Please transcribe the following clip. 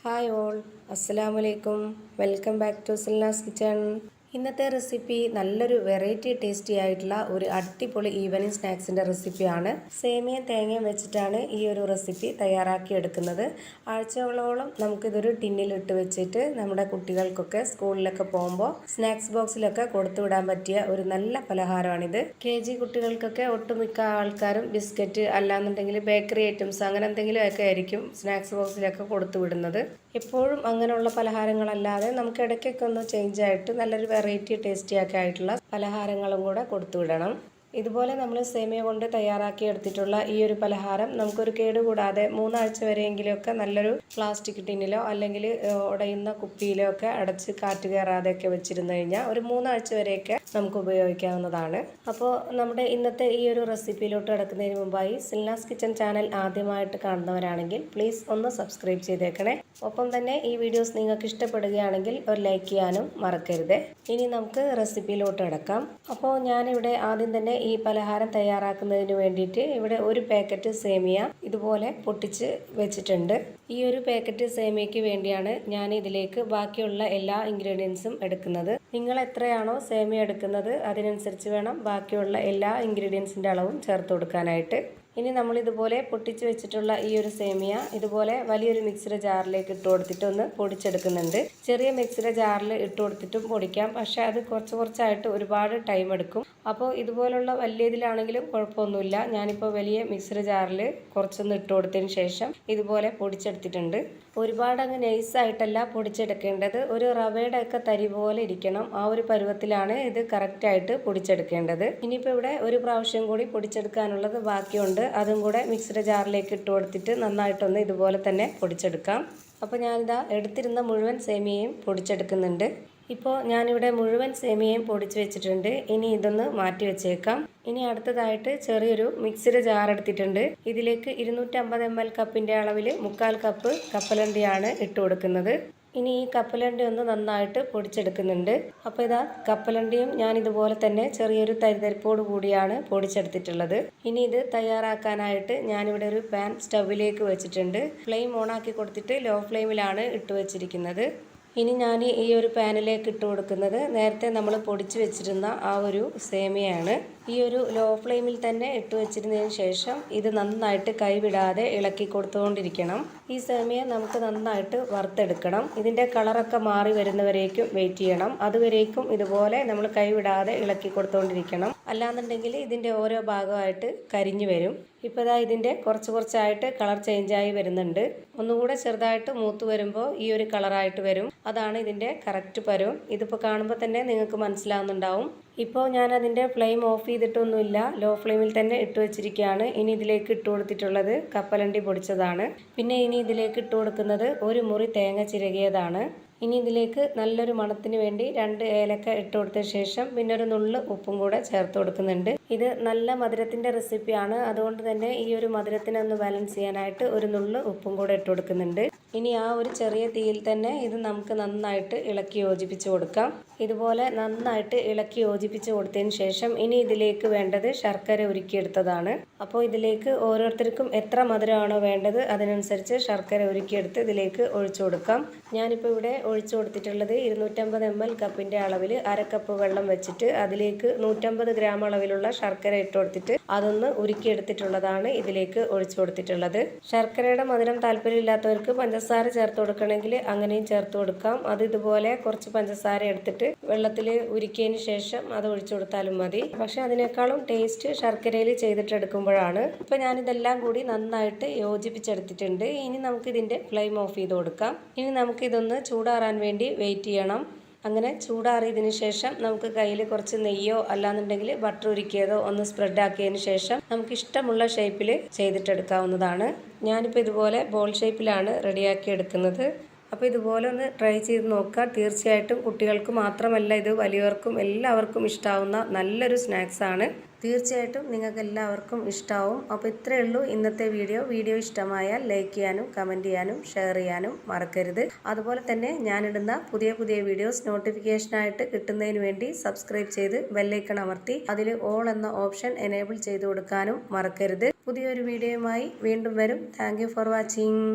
Hi all, അസ്സലാമു അലൈക്കും. Welcome back to സിൽനാസ് കിച്ചൺ. ഇന്നത്തെ റെസിപ്പി നല്ലൊരു വെറൈറ്റി ടേസ്റ്റി ആയിട്ടുള്ള ഒരു അടിപൊളി ഈവനിങ് സ്നാക്സിൻ്റെ റെസിപ്പിയാണ്. സേമിയയും തേങ്ങയും വെച്ചിട്ടാണ് ഈ ഒരു റെസിപ്പി തയ്യാറാക്കി എടുക്കുന്നത്. ആഴ്ചകളോളം നമുക്കിതൊരു ടിന്നിലിട്ട് വെച്ചിട്ട് നമ്മുടെ കുട്ടികൾക്കൊക്കെ സ്കൂളിലൊക്കെ പോകുമ്പോൾ സ്നാക്സ് ബോക്സിലൊക്കെ കൊടുത്തുവിടാൻ പറ്റിയ ഒരു നല്ല പലഹാരമാണിത്. KG കുട്ടികൾക്കൊക്കെ ഒട്ടുമിക്ക ആൾക്കാരും ബിസ്ക്കറ്റ് അല്ലാന്നുണ്ടെങ്കിൽ ബേക്കറി ഐറ്റംസ് അങ്ങനെ എന്തെങ്കിലുമൊക്കെ ആയിരിക്കും സ്നാക്സ് ബോക്സിലൊക്കെ കൊടുത്തു വിടുന്നത്. എപ്പോഴും അങ്ങനെയുള്ള പലഹാരങ്ങളല്ലാതെ നമുക്ക് ഇടയ്ക്കൊക്കെ ഒന്ന് ചേഞ്ച് ആയിട്ട് നല്ലൊരു വെറൈറ്റി ടേസ്റ്റിയൊക്കെ ആയിട്ടുള്ള പലഹാരങ്ങളും കൂടെ കൊടുത്തു വിടണം. ഇതുപോലെ നമ്മൾ സേമിയ കൊണ്ട് തയ്യാറാക്കി എടുത്തിട്ടുള്ള ഈ ഒരു പലഹാരം നമുക്കൊരു കേടുകൂടാതെ 3 ആഴ്ച വരെയെങ്കിലുമൊക്കെ നല്ലൊരു പ്ലാസ്റ്റിക് ടിന്നിലോ അല്ലെങ്കിൽ ഉടയുന്ന കുപ്പിയിലോ ഒക്കെ അടച്ച് കാറ്റ് കയറാതെയൊക്കെ വെച്ചിരുന്നു കഴിഞ്ഞാൽ ഒരു 3 ആഴ്ച വരെയൊക്കെ നമുക്ക് ഉപയോഗിക്കാവുന്നതാണ്. അപ്പോൾ നമ്മുടെ ഇന്നത്തെ ഈ ഒരു റെസിപ്പിയിലോട്ട് കിടക്കുന്നതിന് മുമ്പായി സിൽനാസ് കിച്ചൺ ചാനൽ ആദ്യമായിട്ട് കാണുന്നവരാണെങ്കിൽ പ്ലീസ് ഒന്ന് സബ്സ്ക്രൈബ് ചെയ്തേക്കണേ. ഒപ്പം തന്നെ ഈ വീഡിയോസ് നിങ്ങൾക്ക് ഇഷ്ടപ്പെടുകയാണെങ്കിൽ ഒരു ലൈക്ക് ചെയ്യാനും മറക്കരുത്. ഇനി നമുക്ക് റെസിപ്പിയിലോട്ട് കിടക്കാം. അപ്പോൾ ഞാനിവിടെ ആദ്യം തന്നെ ഈ പലഹാരം തയ്യാറാക്കുന്നതിന് വേണ്ടിയിട്ട് ഇവിടെ ഒരു പാക്കറ്റ് സേമിയ ഇതുപോലെ പൊട്ടിച്ച് വെച്ചിട്ടുണ്ട്. ഈ ഒരു പാക്കറ്റ് സേമിയയ്ക്ക് വേണ്ടിയാണ് ഞാൻ ഇതിലേക്ക് ബാക്കിയുള്ള എല്ലാ ഇൻഗ്രീഡിയൻസും എടുക്കുന്നത്. നിങ്ങൾ എത്രയാണോ സേമിയ എടുക്കുന്നത് അതിനനുസരിച്ച് വേണം ബാക്കിയുള്ള എല്ലാ ഇൻഗ്രീഡിയൻസിൻ്റെ അളവും ചേർത്ത് കൊടുക്കാനായിട്ട്. ഇനി നമ്മൾ ഇതുപോലെ പൊട്ടിച്ച് വെച്ചിട്ടുള്ള ഈ ഒരു സേമിയ ഇതുപോലെ വലിയൊരു മിക്സിയുടെ ജാറിലേക്ക് ഇട്ട് കൊടുത്തിട്ട് ഒന്ന് പൊടിച്ചെടുക്കുന്നുണ്ട്. ചെറിയ മിക്സിയുടെ ജാറിൽ ഇട്ട് കൊടുത്തിട്ടും പൊടിക്കാം, പക്ഷെ അത് കുറച്ചായിട്ട് ഒരുപാട് ടൈം എടുക്കും. അപ്പോൾ ഇതുപോലുള്ള വലിയ ഇതിലാണെങ്കിലും കുഴപ്പമൊന്നുമില്ല. ഞാനിപ്പോൾ വലിയ മിക്സിയുടെ ജാറിൽ കുറച്ചൊന്ന് ഇട്ട് കൊടുത്തതിന് ശേഷം ഇതുപോലെ പൊടിച്ചെടുത്തിട്ടുണ്ട്. ഒരുപാട് അങ്ങ് നൈസായിട്ടല്ല പൊടിച്ചെടുക്കേണ്ടത്, ഒരു റവയുടെ ഒക്കെ തരി പോലെ ഇരിക്കണം. ആ ഒരു പരുവത്തിലാണ് ഇത് കറക്റ്റായിട്ട് പൊടിച്ചെടുക്കേണ്ടത്. ഇനിയിപ്പോൾ ഇവിടെ ഒരു പ്രാവശ്യം കൂടി പൊടിച്ചെടുക്കാനുള്ളത് ബാക്കിയുണ്ട്. അതും കൂടെ മിക്സിയുടെ ജാറിലേക്ക് ഇട്ട് കൊടുത്തിട്ട് നന്നായിട്ടൊന്ന് ഇതുപോലെ തന്നെ പൊടിച്ചെടുക്കാം. അപ്പോൾ ഞാനിതാ എടുത്തിരുന്ന മുഴുവൻ സേമിയയും പൊടിച്ചെടുക്കുന്നുണ്ട്. ഇപ്പോൾ ഞാനിവിടെ മുഴുവൻ സേമിയയും പൊടിച്ച് വെച്ചിട്ടുണ്ട്. ഇനി ഇതൊന്ന് മാറ്റി വെച്ചേക്കാം. ഇനി അടുത്തതായിട്ട് ചെറിയൊരു മിക്സിയുടെ ജാർ എടുത്തിട്ടുണ്ട്. ഇതിലേക്ക് 250 ml കപ്പിൻ്റെ അളവിൽ 1/4 കപ്പ് കപ്പലണ്ടിയാണ് ഇട്ട് കൊടുക്കുന്നത്. ഇനി ഈ കപ്പലണ്ടി ഒന്ന് നന്നായിട്ട് പൊടിച്ചെടുക്കുന്നുണ്ട്. അപ്പോൾ ഇതാ കപ്പലണ്ടിയും ഞാൻ ഇതുപോലെ തന്നെ ചെറിയൊരു തരിതരിപ്പോട് കൂടിയാണ് പൊടിച്ചെടുത്തിട്ടുള്ളത്. ഇനി ഇത് തയ്യാറാക്കാനായിട്ട് ഞാനിവിടെ ഒരു പാൻ സ്റ്റൗവിലേക്ക് വെച്ചിട്ടുണ്ട്. ഫ്ലെയിം ഓണാക്കി കൊടുത്തിട്ട് ലോ ഫ്ലെയിമിലാണ് ഇട്ട് വെച്ചിരിക്കുന്നത്. ഇനി ഞാൻ ഈ ഒരു പാനിലേക്ക് ഇട്ട് കൊടുക്കുന്നത് നേരത്തെ നമ്മൾ പൊടിച്ച് വെച്ചിരുന്ന ആ ഒരു സേമിയയാണ്. ഈ ഒരു ലോ ഫ്ലെയിമിൽ തന്നെ ഇട്ട് വെച്ചിരുന്നതിന് ശേഷം ഇത് നന്നായിട്ട് കൈവിടാതെ ഇളക്കി കൊടുത്തുകൊണ്ടിരിക്കണം. ഈ സേമിയ നമുക്ക് നന്നായിട്ട് വറുത്തെടുക്കണം. ഇതിൻ്റെ കളറൊക്കെ മാറി വരുന്നവരേക്കും വെയിറ്റ് ചെയ്യണം. അതുവരേക്കും ഇതുപോലെ നമ്മൾ കൈവിടാതെ ഇളക്കി കൊടുത്തുകൊണ്ടിരിക്കണം. അല്ലാന്നുണ്ടെങ്കിൽ ഇതിൻ്റെ ഓരോ ഭാഗമായിട്ട് കരിഞ്ഞു വരും. ഇപ്പോൾ ഇതാ ഇതിൻ്റെ കുറച്ചായിട്ട് കളർ ചേഞ്ചായി വരുന്നുണ്ട്. ഒന്നുകൂടെ ചെറുതായിട്ട് മൂത്ത് വരുമ്പോൾ ഈ ഒരു കളറായിട്ട് വരും. അതാണ് ഇതിൻ്റെ കറക്റ്റ് പരുവം. ഇതിപ്പോൾ കാണുമ്പോൾ തന്നെ നിങ്ങൾക്ക് മനസ്സിലാവുന്നുണ്ടാവും. ഇപ്പോൾ ഞാൻ അതിൻ്റെ ഫ്ലെയിം ഓഫ് ചെയ്തിട്ടൊന്നുമില്ല, ലോ ഫ്ലെയിമിൽ തന്നെ ഇട്ട് വെച്ചിരിക്കുകയാണ്. ഇനി ഇതിലേക്ക് ഇട്ട് കൊടുത്തിട്ടുള്ളത് കപ്പലണ്ടി പൊടിച്ചതാണ്. പിന്നെ ഇനി ഇതിലേക്ക് ഇട്ട് കൊടുക്കുന്നത് ഒരു മുറി തേങ്ങ ചിരകിയതാണ്. ഇനി ഇതിലേക്ക് നല്ലൊരു മണത്തിന് വേണ്ടി 2 ഏലക്ക ഇട്ട് കൊടുത്ത ശേഷം പിന്നെ ഒരു നുള്ള് ഉപ്പും കൂടെ ചേർത്ത് കൊടുക്കുന്നുണ്ട്. ഇത് നല്ല മധുരത്തിൻ്റെ റെസിപ്പിയാണ്, അതുകൊണ്ട് തന്നെ ഈ ഒരു മധുരത്തിനൊന്ന് ബാലൻസ് ചെയ്യാനായിട്ട് ഒരു നുള്ള് ഉപ്പും കൂടെ ഇട്ട് കൊടുക്കുന്നുണ്ട്. ഇനി ആ ഒരു ചെറിയ തീയിൽ തന്നെ ഇത് നമുക്ക് നന്നായിട്ട് ഇളക്കി യോജിപ്പിച്ച് കൊടുക്കാം. ഇതുപോലെ നന്നായിട്ട് ഇളക്കി യോജിപ്പിച്ച് കൊടുത്തതിന് ശേഷം ഇനി ഇതിലേക്ക് വേണ്ടത് ശർക്കര ഉരുക്കിയെടുത്തതാണ്. അപ്പോൾ ഇതിലേക്ക് ഓരോരുത്തർക്കും എത്ര മധുരമാണോ വേണ്ടത് അതിനനുസരിച്ച് ശർക്കര ഉരുക്കിയെടുത്ത് ഇതിലേക്ക് ഒഴിച്ചു കൊടുക്കാം. ഞാനിപ്പോൾ ഇവിടെ ഒഴിച്ചു കൊടുത്തിട്ടുള്ളത് 250 ml കപ്പിൻ്റെ അളവിൽ 1/2 കപ്പ് വെള്ളം വെച്ചിട്ട് അതിലേക്ക് 150 ഗ്രാം അളവിലുള്ള ശർക്കര ഇട്ട് കൊടുത്തിട്ട് അതൊന്ന് ഉരുക്കിയെടുത്തിട്ടുള്ളതാണ് ഇതിലേക്ക് ഒഴിച്ചു കൊടുത്തിട്ടുള്ളത്. ശർക്കരയുടെ മധുരം താല്പര്യമില്ലാത്തവർക്ക് പഞ്ചസാര ചേർത്ത് കൊടുക്കണമെങ്കിൽ അങ്ങനെയും ചേർത്ത് കൊടുക്കാം. അത് ഇതുപോലെ കുറച്ച് പഞ്ചസാര എടുത്തിട്ട് വെള്ളത്തിൽ ഉരുക്കിയതിന് ശേഷം അത് ഒഴിച്ചു കൊടുത്താലും മതി. പക്ഷെ അതിനേക്കാളും ടേസ്റ്റ് ശർക്കരയിൽ ചെയ്തിട്ടെടുക്കുമ്പോഴാണ്. ഇപ്പോൾ ഞാനിതെല്ലാം കൂടി നന്നായിട്ട് യോജിപ്പിച്ചെടുത്തിട്ടുണ്ട്. ഇനി നമുക്കിതിൻ്റെ ഫ്ലെയിം ഓഫ് ചെയ്ത് കൊടുക്കാം. ഇനി നമുക്കിതൊന്ന് ചൂടാറാൻ വേണ്ടി വെയിറ്റ് ചെയ്യണം. അങ്ങനെ ചൂടാറിയതിന് ശേഷം നമുക്ക് കയ്യിൽ കുറച്ച് നെയ്യോ അല്ലാന്നുണ്ടെങ്കിൽ ബട്ടർ ഉരുക്കിയതോ ഒന്ന് സ്പ്രെഡ് ആക്കിയതിന് ശേഷം നമുക്ക് ഇഷ്ടമുള്ള ഷേപ്പിൽ ചെയ്തിട്ടെടുക്കാവുന്നതാണ്. ഞാനിപ്പോൾ ഇതുപോലെ ബോൾ ഷേപ്പിലാണ് റെഡിയാക്കി എടുക്കുന്നത്. അപ്പോൾ ഇതുപോലെ ഒന്ന് ട്രൈ ചെയ്ത് നോക്കുക. തീർച്ചയായിട്ടും കുട്ടികൾക്ക് മാത്രമല്ല, ഇത് വലിയവർക്കും എല്ലാവർക്കും ഇഷ്ടാവുന്ന നല്ലൊരു സ്നാക്സാണ്. തീർച്ചയായിട്ടും നിങ്ങൾക്ക് എല്ലാവർക്കും ഇഷ്ടമാവും. അപ്പോൾ ഇത്രയേ ഉള്ളൂ ഇന്നത്തെ വീഡിയോ ഇഷ്ടമായാൽ ലൈക്ക് ചെയ്യാനും കമൻറ്റ് ചെയ്യാനും ഷെയർ ചെയ്യാനും മറക്കരുത്. അതുപോലെ തന്നെ ഞാനിടുന്ന പുതിയ വീഡിയോസ് നോട്ടിഫിക്കേഷനായിട്ട് കിട്ടുന്നതിന് വേണ്ടി സബ്സ്ക്രൈബ് ചെയ്ത് ബെല്ലൈക്കൺ അമർത്തി അതിൽ ഓൾ എന്ന ഓപ്ഷൻ എനേബിൾ ചെയ്ത് കൊടുക്കാനും മറക്കരുത്. പുതിയൊരു വീഡിയോയുമായി വീണ്ടും വരും. Thank you for watching.